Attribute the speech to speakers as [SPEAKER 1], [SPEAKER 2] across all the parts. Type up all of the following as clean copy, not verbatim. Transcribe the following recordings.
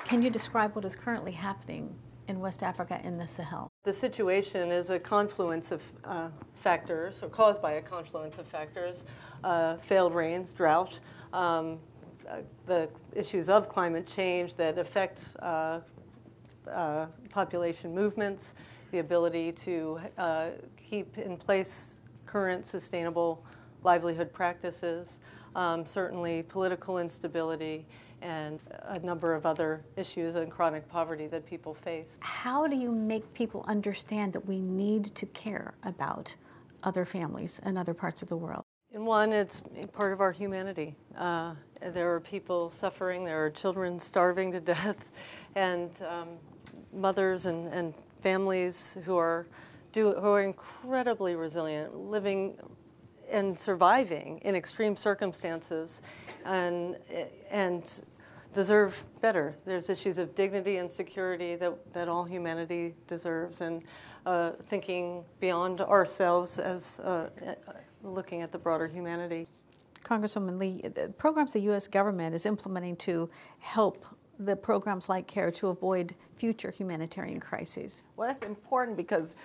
[SPEAKER 1] Can you describe what is currently happening in West Africa in the Sahel?
[SPEAKER 2] The situation is a confluence of factors, or caused by a confluence of factors, failed rains, drought, the issues of climate change that affect population movements, the ability to keep in place current sustainable livelihood practices, certainly political instability, and a number of other issues and chronic poverty that people face.
[SPEAKER 1] How do you make people understand that we need to care about other families and other parts of the world?
[SPEAKER 2] In one, it's part of our humanity. There are people suffering, there are children starving to death, and mothers and families who are incredibly resilient, living and surviving in extreme circumstances, and deserve better. There's issues of dignity and security that all humanity deserves, and thinking beyond ourselves as looking at the broader humanity.
[SPEAKER 1] Congresswoman Lee, the programs the U.S. government is implementing to help the programs like CARE to avoid future humanitarian crises.
[SPEAKER 3] Well, that's important because,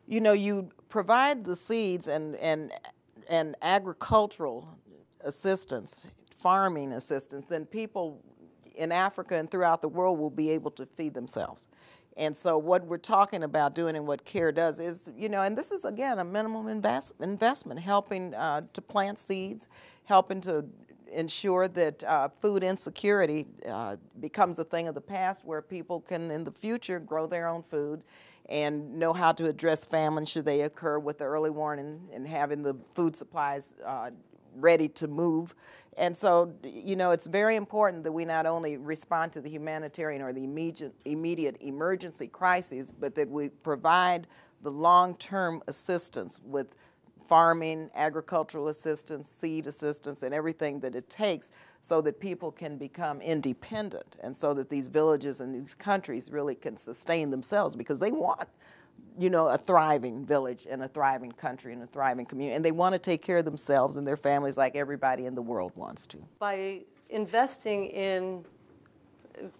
[SPEAKER 3] you know, you provide the seeds and agricultural assistance, farming assistance, then people in Africa and throughout the world will be able to feed themselves. And so what we're talking about doing and what CARE does is, you know, and this is, again, a minimum investment, helping to plant seeds, helping to ensure that food insecurity becomes a thing of the past, where people can, in the future, grow their own food and know how to address famine should they occur with the early warning and having the food supplies ready to move. And so, you know, it's very important that we not only respond to the humanitarian or the immediate emergency crises, but that we provide the long-term assistance with farming, agricultural assistance, seed assistance, and everything that it takes so that people can become independent, and so that these villages and these countries really can sustain themselves, because they want, you know, a thriving village and a thriving country and a thriving community, and they want to take care of themselves and their families like everybody in the world wants to.
[SPEAKER 2] By investing in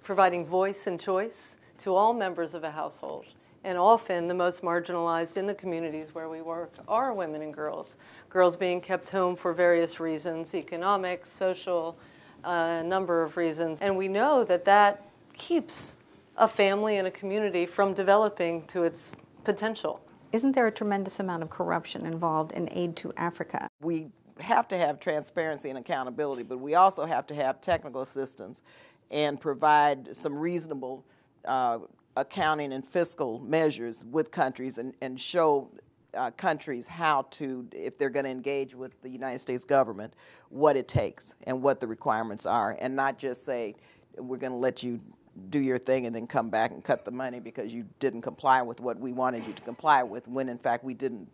[SPEAKER 2] providing voice and choice to all members of a household, and often the most marginalized in the communities where we work are women and girls. Girls being kept home for various reasons, economic, social, a number of reasons. And we know that that keeps a family and a community from developing to its potential.
[SPEAKER 1] Isn't there a tremendous amount of corruption involved in aid to Africa?
[SPEAKER 3] We have to have transparency and accountability, but we also have to have technical assistance and provide some reasonable accounting and fiscal measures with countries, and show countries how to, if they're going to engage with the United States government, what it takes and what the requirements are, and not just say, we're going to let you do your thing and then come back and cut the money because you didn't comply with what we wanted you to comply with, when in fact we didn't,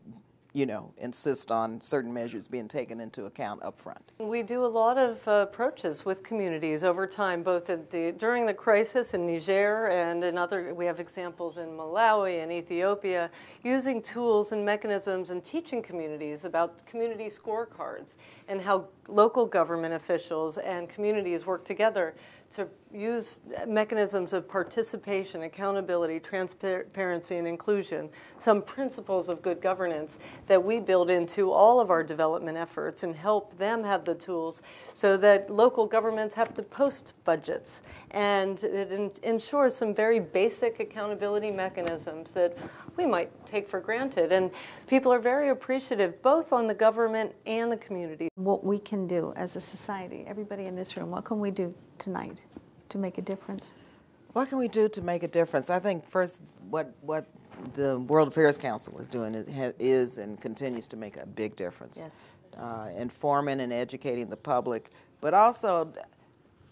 [SPEAKER 3] you know, insist on certain measures being taken into account up front.
[SPEAKER 2] We do a lot of approaches with communities over time, both during the crisis in Niger and in other, we have examples in Malawi and Ethiopia, using tools and mechanisms and teaching communities about community scorecards and how local government officials and communities work together to use mechanisms of participation, accountability, transparency, and inclusion, some principles of good governance that we build into all of our development efforts and help them have the tools so that local governments have to post budgets. And it ensures some very basic accountability mechanisms that we might take for granted. And people are very appreciative, both on the government and the community.
[SPEAKER 1] What we can do as a society, everybody in this room, what can we do tonight to make a difference?
[SPEAKER 3] What can we do to make a difference? I think first what the World Affairs Council is doing is and continues to make a big difference.
[SPEAKER 1] Yes.
[SPEAKER 3] Informing and educating the public, but also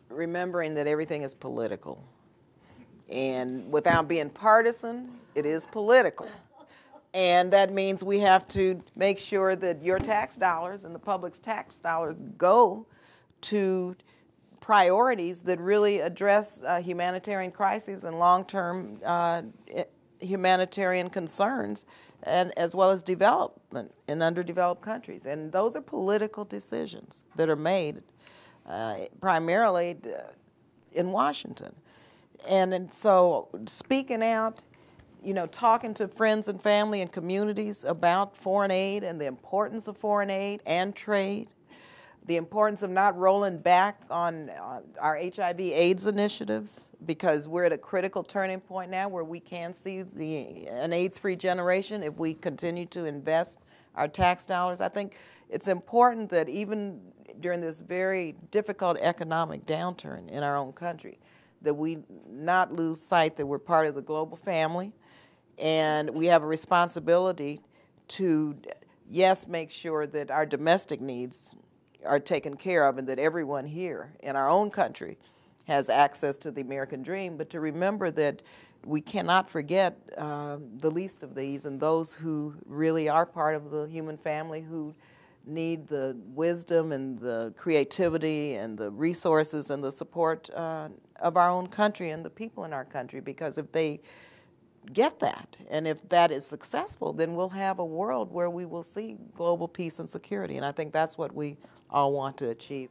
[SPEAKER 3] remembering that everything is political. And without being partisan, it is political. And that means we have to make sure that your tax dollars and the public's tax dollars go to priorities that really address humanitarian crises and long-term humanitarian concerns, and as well as development in underdeveloped countries. And those are political decisions that are made primarily in Washington. And so speaking out, you know, talking to friends and family and communities about foreign aid and the importance of foreign aid and trade, the importance of not rolling back on our HIV/AIDS initiatives, because we're at a critical turning point now where we can see an AIDS-free generation if we continue to invest our tax dollars. I think it's important that even during this very difficult economic downturn in our own country, that we not lose sight that we're part of the global family, and we have a responsibility to, yes, make sure that our domestic needs are taken care of and that everyone here in our own country has access to the American dream, but to remember that we cannot forget the least of these and those who really are part of the human family, who need the wisdom and the creativity and the resources and the support of our own country and the people in our country. Because if they get that, and if that is successful, then we'll have a world where we will see global peace and security. And I think that's what we all want to achieve.